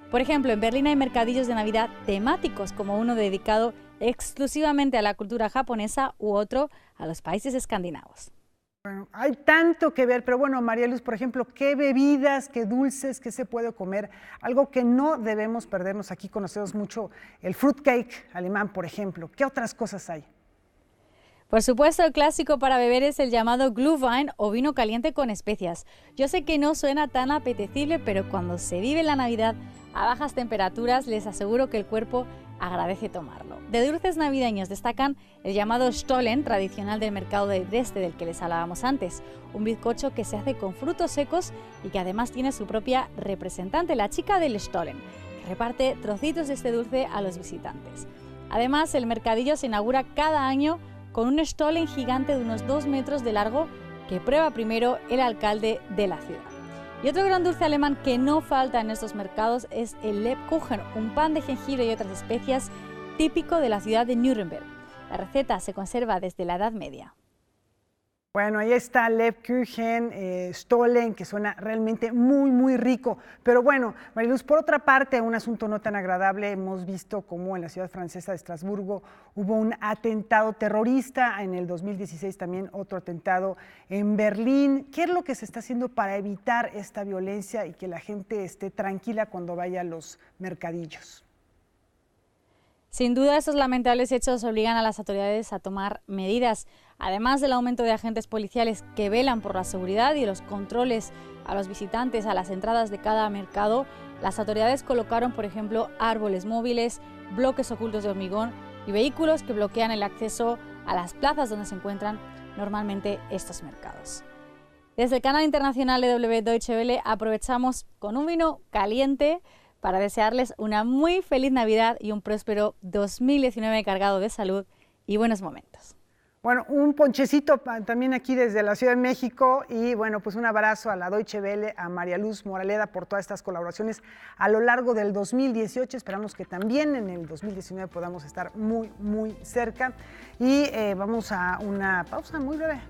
Por ejemplo, en Berlín hay mercadillos de Navidad temáticos, como uno dedicado exclusivamente a la cultura japonesa u otro a los países escandinavos. Bueno, hay tanto que ver, pero bueno, María Luz, por ejemplo, ¿qué bebidas, qué dulces, qué se puede comer? Algo que no debemos perdernos. Aquí conocemos mucho el fruitcake alemán, por ejemplo. ¿Qué otras cosas hay? Por supuesto, el clásico para beber es el llamado Glühwein o vino caliente con especias. Yo sé que no suena tan apetecible, pero cuando se vive la Navidad a bajas temperaturas, les aseguro que el cuerpo agradece tomarlo. De dulces navideños destacan el llamado Stollen, tradicional del mercado de Dresde del que les hablábamos antes, un bizcocho que se hace con frutos secos y que además tiene su propia representante, la chica del Stollen, que reparte trocitos de este dulce a los visitantes. Además, el mercadillo se inaugura cada año con un Stollen gigante de unos 2 metros de largo que prueba primero el alcalde de la ciudad. Y otro gran dulce alemán que no falta en estos mercados es el Lebkuchen, un pan de jengibre y otras especias típico de la ciudad de Nuremberg. La receta se conserva desde la Edad Media. Bueno, ahí está Lebkuchen, Stollen, que suena realmente muy rico. Pero bueno, Mariluz, por otra parte, un asunto no tan agradable, hemos visto cómo en la ciudad francesa de Estrasburgo hubo un atentado terrorista, en el 2016 también otro atentado en Berlín. ¿Qué es lo que se está haciendo para evitar esta violencia y que la gente esté tranquila cuando vaya a los mercadillos? Sin duda, estos lamentables hechos obligan a las autoridades a tomar medidas. Además del aumento de agentes policiales que velan por la seguridad y los controles a los visitantes a las entradas de cada mercado, las autoridades colocaron, por ejemplo, árboles móviles, bloques ocultos de hormigón y vehículos que bloquean el acceso a las plazas donde se encuentran normalmente estos mercados. Desde el canal internacional de Deutsche Welle aprovechamos con un vino caliente para desearles una muy feliz Navidad y un próspero 2019 cargado de salud y buenos momentos. Bueno, un ponchecito también aquí desde la Ciudad de México y bueno, pues un abrazo a la Deutsche Welle, a María Luz Moraleda por todas estas colaboraciones a lo largo del 2018. Esperamos que también en el 2019 podamos estar muy cerca y vamos a una pausa muy breve.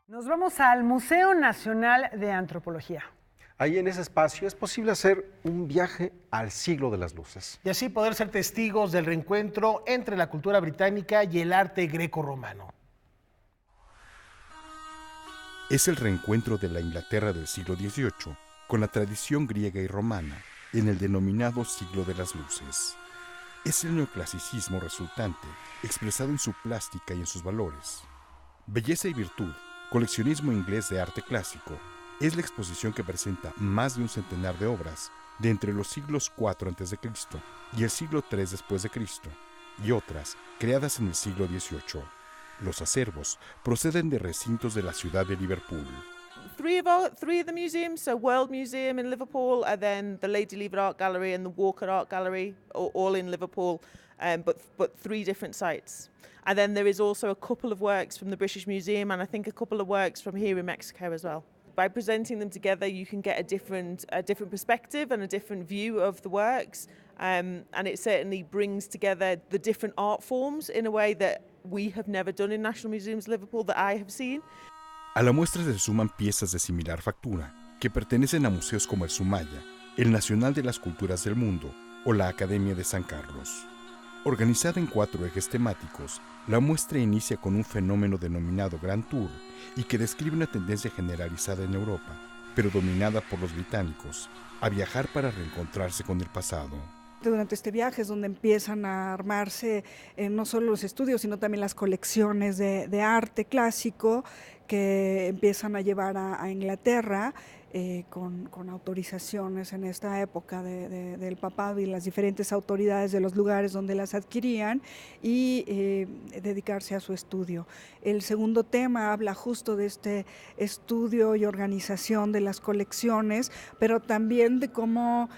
Nos vamos al Museo Nacional de Antropología. Ahí en ese espacio es posible hacer un viaje al siglo de las luces. Y así poder ser testigos del reencuentro entre la cultura británica y el arte greco-romano. Es el reencuentro de la Inglaterra del siglo XVIII con la tradición griega y romana en el denominado siglo de las luces. Es el neoclasicismo resultante, expresado en su plástica y en sus valores. Belleza y virtud, coleccionismo inglés de arte clásico, es la exposición que presenta más de un centenar de obras de entre los siglos IV a.C. y el siglo III después de Cristo, y otras creadas en el siglo XVIII. Los acervos proceden de recintos de la ciudad de Liverpool. Three of the museums, so World Museum in Liverpool, and then the Lady Lever Art Gallery and the Walker Art Gallery, all in Liverpool, but 3 different sites. And then there is also a couple of works from the British Museum and I think a couple of works from here in Mexico as well. By presenting them together, you can get a different perspective and a different view of the works, and it certainly brings together the different art forms in a way that we have never done in National Museums Liverpool that I have seen. A la muestra se suman piezas de similar factura, que pertenecen a museos como el Sumaya, el Nacional de las Culturas del Mundo o la Academia de San Carlos. Organizada en 4 ejes temáticos, la muestra inicia con un fenómeno denominado Grand Tour y que describe una tendencia generalizada en Europa, pero dominada por los británicos, a viajar para reencontrarse con el pasado. Durante este viaje es donde empiezan a armarse no solo los estudios, sino también las colecciones de arte clásico que empiezan a llevar a Inglaterra con autorizaciones en esta época del papado y las diferentes autoridades de los lugares donde las adquirían y dedicarse a su estudio. El segundo tema habla justo de este estudio y organización de las colecciones, pero también de cómo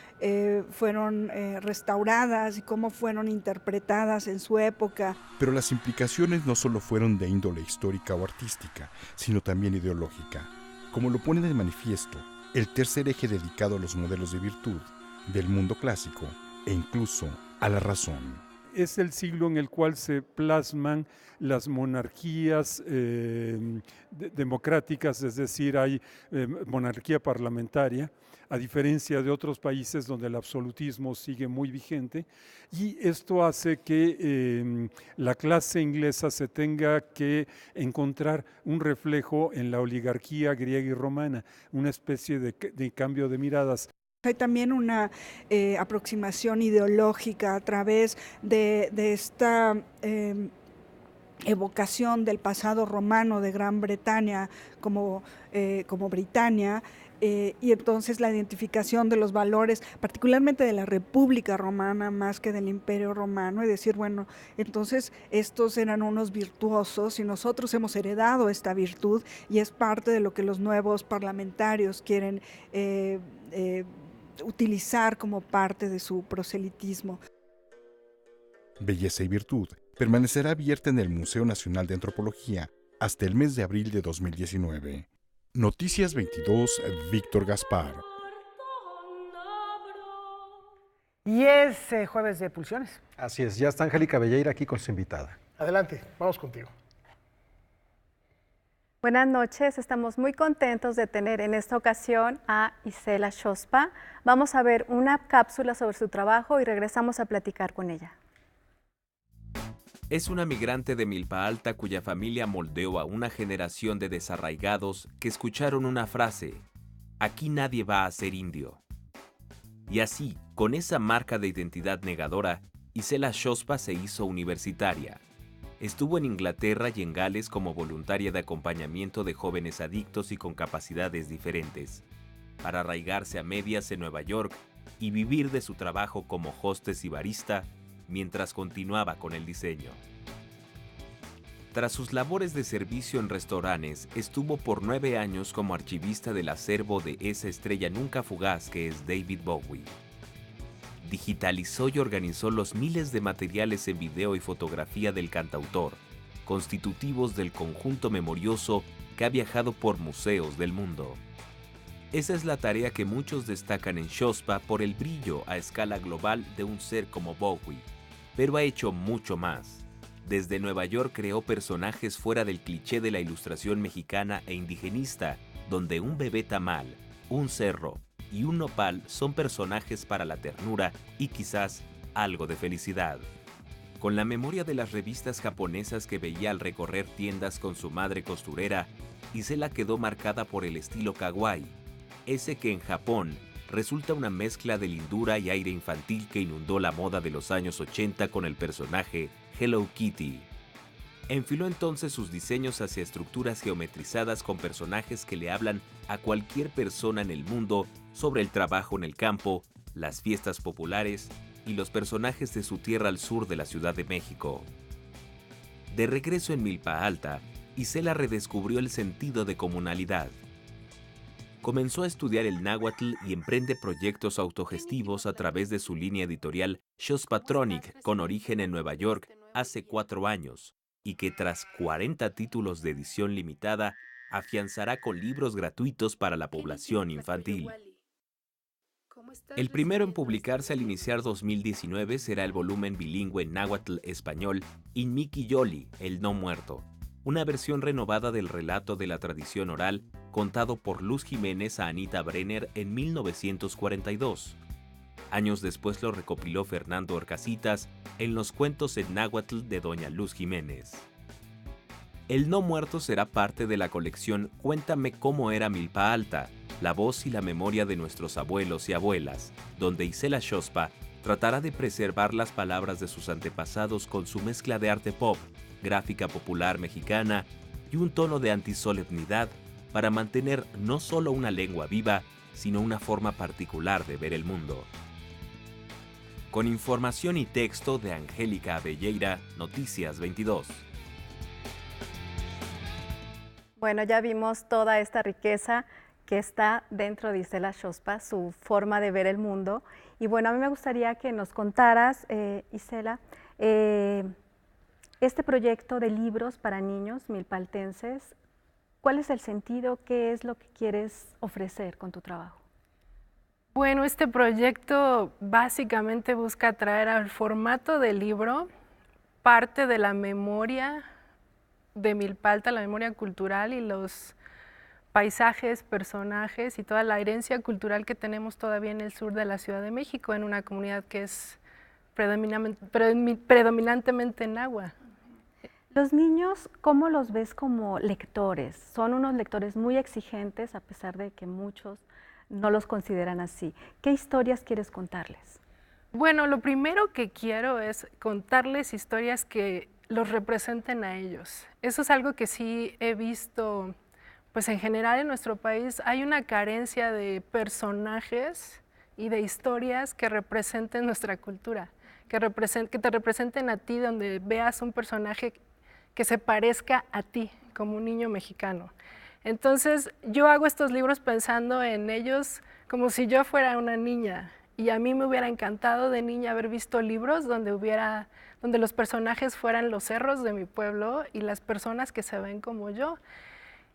fueron restauradas y cómo fueron interpretadas en su época. Pero las implicaciones no solo fueron de índole histórica o artística, sino también ideológica. Como lo pone de manifiesto el tercer eje dedicado a los modelos de virtud del mundo clásico e incluso a la razón. Es el siglo en el cual se plasman las monarquías democráticas, es decir, hay monarquía parlamentaria, a diferencia de otros países donde el absolutismo sigue muy vigente, y esto hace que la clase inglesa se tenga que encontrar un reflejo en la oligarquía griega y romana, una especie de cambio de miradas. Hay también una aproximación ideológica a través de esta evocación del pasado romano de Gran Bretaña como Britania, y entonces la identificación de los valores, particularmente de la República Romana más que del Imperio Romano, y decir, bueno, entonces estos eran unos virtuosos y nosotros hemos heredado esta virtud y es parte de lo que los nuevos parlamentarios quieren utilizar como parte de su proselitismo. Belleza y Virtud permanecerá abierta en el Museo Nacional de Antropología hasta el mes de abril de 2019. Noticias 22, Víctor Gaspar. Y es jueves de Pulsiones. Así es, ya está Angélica Belleira aquí con su invitada. Adelante, vamos contigo. Buenas noches, estamos muy contentos de tener en esta ocasión a Isela Shospa. Vamos a ver una cápsula sobre su trabajo y regresamos a platicar con ella. Es una migrante de Milpa Alta cuya familia moldeó a una generación de desarraigados que escucharon una frase: aquí nadie va a ser indio. Y así, con esa marca de identidad negadora, Isela Shospa se hizo universitaria. Estuvo en Inglaterra y en Gales como voluntaria de acompañamiento de jóvenes adictos y con capacidades diferentes, para arraigarse a medias en Nueva York y vivir de su trabajo como hostess y barista mientras continuaba con el diseño. Tras sus labores de servicio en restaurantes, estuvo por 9 años como archivista del acervo de esa estrella nunca fugaz que es David Bowie. Digitalizó y organizó los miles de materiales en video y fotografía del cantautor, constitutivos del conjunto memorioso que ha viajado por museos del mundo. Esa es la tarea que muchos destacan en Shospa por el brillo a escala global de un ser como Bowie, pero ha hecho mucho más. Desde Nueva York creó personajes fuera del cliché de la ilustración mexicana e indigenista, donde un bebé tamal, un cerro y un nopal son personajes para la ternura y quizás algo de felicidad. Con la memoria de las revistas japonesas que veía al recorrer tiendas con su madre costurera, Isela quedó marcada por el estilo kawaii, ese que en Japón resulta una mezcla de lindura y aire infantil que inundó la moda de los años 80 con el personaje Hello Kitty. Enfiló entonces sus diseños hacia estructuras geometrizadas con personajes que le hablan a cualquier persona en el mundo sobre el trabajo en el campo, las fiestas populares y los personajes de su tierra al sur de la Ciudad de México. De regreso en Milpa Alta, Isela redescubrió el sentido de comunalidad. Comenzó a estudiar el náhuatl y emprende proyectos autogestivos a través de su línea editorial Shospatronic, con origen en Nueva York hace 4 años, y que tras 40 títulos de edición limitada, afianzará con libros gratuitos para la población infantil. El primero en publicarse al iniciar 2019 será el volumen bilingüe náhuatl-español Inmiki Yoli, el no muerto, una versión renovada del relato de la tradición oral contado por Luz Jiménez a Anita Brenner en 1942. Años después lo recopiló Fernando Orcasitas en los cuentos en náhuatl de Doña Luz Jiménez. El no muerto será parte de la colección Cuéntame cómo era Milpa Alta, la voz y la memoria de nuestros abuelos y abuelas, donde Isela Xospa tratará de preservar las palabras de sus antepasados con su mezcla de arte pop, gráfica popular mexicana y un tono de antisolemnidad para mantener no solo una lengua viva, sino una forma particular de ver el mundo. Con información y texto de Angélica Abelleira, Noticias 22. Bueno, ya vimos toda esta riqueza que está dentro de Isela Xospa, su forma de ver el mundo. Y bueno, a mí me gustaría que nos contaras, Isela, este proyecto de libros para niños milpaltenses, ¿cuál es el sentido? ¿Qué es lo que quieres ofrecer con tu trabajo? Bueno, este proyecto básicamente busca traer al formato del libro parte de la memoria de Milpa Alta, la memoria cultural y los paisajes, personajes y toda la herencia cultural que tenemos todavía en el sur de la Ciudad de México, en una comunidad que es predominantemente náhuatl. Los niños, ¿cómo los ves como lectores? Son unos lectores muy exigentes, a pesar de que muchos no los consideran así. ¿Qué historias quieres contarles? Bueno, lo primero que quiero es contarles historias que los representen a ellos. Eso es algo que sí he visto, pues en general en nuestro país hay una carencia de personajes y de historias que representen nuestra cultura, que te representen a ti, donde veas un personaje que se parezca a ti como un niño mexicano. Entonces yo hago estos libros pensando en ellos como si yo fuera una niña, y a mí me hubiera encantado de niña haber visto libros donde los personajes fueran los cerros de mi pueblo y las personas que se ven como yo.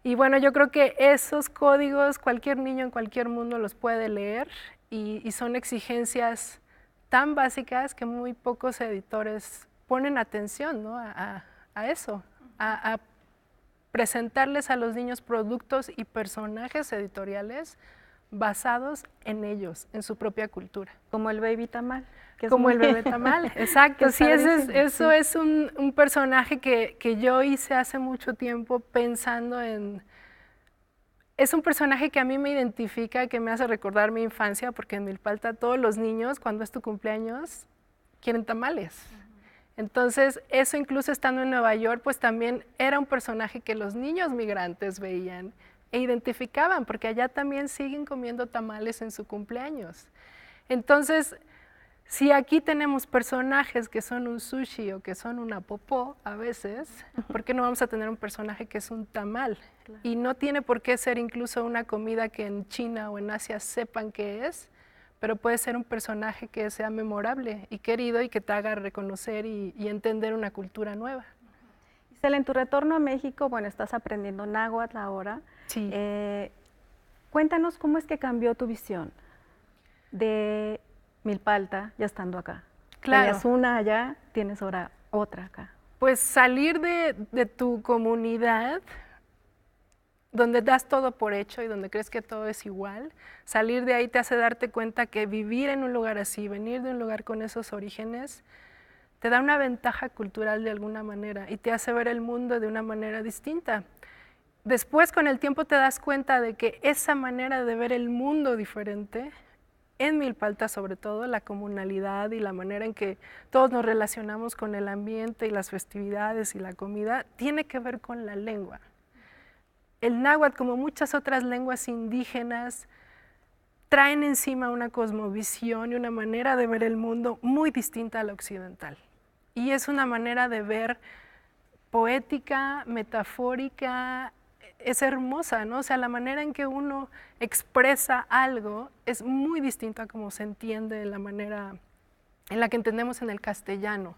Y bueno, yo creo que esos códigos cualquier niño en cualquier mundo los puede leer, y son exigencias tan básicas que muy pocos editores ponen atención, ¿no? a eso, a presentarles a los niños productos y personajes editoriales basados en ellos, en su propia cultura. Como el Baby Tamal. Como el Bebé Tamal, exacto. Sí, eso es un personaje que yo hice hace mucho tiempo pensando en... Es un personaje que a mí me identifica, que me hace recordar mi infancia, porque en Milpa Alta todos los niños, cuando es tu cumpleaños, quieren tamales. Entonces, eso incluso estando en Nueva York, pues también era un personaje que los niños migrantes veían e identificaban, porque allá también siguen comiendo tamales en su cumpleaños. Entonces, si aquí tenemos personajes que son un sushi o que son una popó a veces, ¿por qué no vamos a tener un personaje que es un tamal? Claro. Y no tiene por qué ser incluso una comida que en China o en Asia sepan qué es, pero puede ser un personaje que sea memorable y querido y que te haga reconocer y entender una cultura nueva. Isela, en tu retorno a México, bueno, estás aprendiendo náhuatl ahora. Sí. Cuéntanos cómo es que cambió tu visión de Milpa Alta ya estando acá. Claro. Tenías una allá, tienes ahora otra acá. Pues salir de tu comunidad, donde das todo por hecho y donde crees que todo es igual, salir de ahí te hace darte cuenta que vivir en un lugar así, venir de un lugar con esos orígenes, te da una ventaja cultural de alguna manera y te hace ver el mundo de una manera distinta. Después, con el tiempo, te das cuenta de que esa manera de ver el mundo diferente, en Milpa Alta sobre todo, la comunalidad y la manera en que todos nos relacionamos con el ambiente y las festividades y la comida, tiene que ver con la lengua. El náhuatl, como muchas otras lenguas indígenas, traen encima una cosmovisión y una manera de ver el mundo muy distinta a la occidental. Y es una manera de ver poética, metafórica, es hermosa, ¿no? O sea, la manera en que uno expresa algo es muy distinta a cómo se entiende, la manera en la que entendemos en el castellano.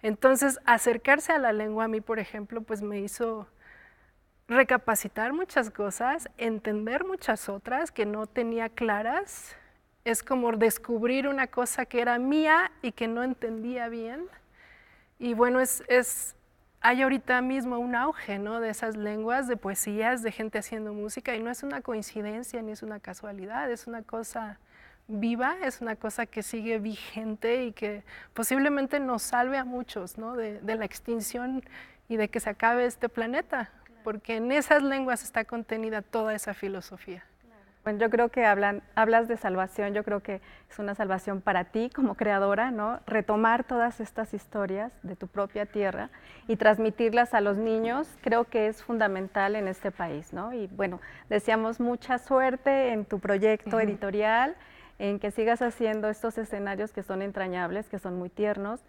Entonces, acercarse a la lengua a mí, por ejemplo, pues me hizo recapacitar muchas cosas, entender muchas otras que no tenía claras. Es como descubrir una cosa que era mía y que no entendía bien. Y bueno, hay ahorita mismo un auge, ¿no?, de esas lenguas, de poesías, de gente haciendo música, y no es una coincidencia ni es una casualidad, es una cosa viva, es una cosa que sigue vigente y que posiblemente nos salve a muchos, ¿no?, de la extinción y de que se acabe este planeta, porque en esas lenguas está contenida toda esa filosofía. Bueno, yo creo que hablas de salvación, yo creo que es una salvación para ti como creadora, ¿no? Retomar todas estas historias de tu propia tierra y transmitirlas a los niños, creo que es fundamental en este país, ¿no? Y bueno, deseamos mucha suerte en tu proyecto editorial, en que sigas haciendo estos escenarios que son entrañables, que son muy tiernos,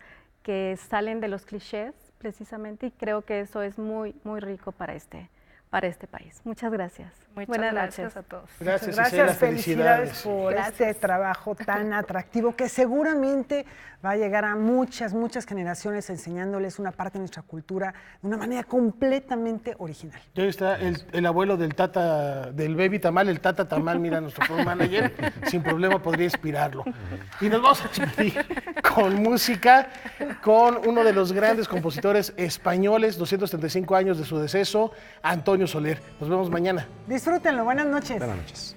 que salen de los clichés precisamente, y creo que eso es muy, muy rico para este país. Muchas gracias. Buenas noches a todos. Gracias, Gisela, felicidades por este trabajo tan atractivo que seguramente va a llegar a muchas generaciones enseñándoles una parte de nuestra cultura de una manera completamente original. Ya está el abuelo del Baby Tamal, el Tata Tamal, mira, nuestro floor manager, sin problema podría inspirarlo. Y nos vamos a despedir con música, con uno de los grandes compositores españoles, 235 años de su deceso, Antonio Soler. Nos vemos mañana. Disfrútenlo, buenas noches. Buenas noches.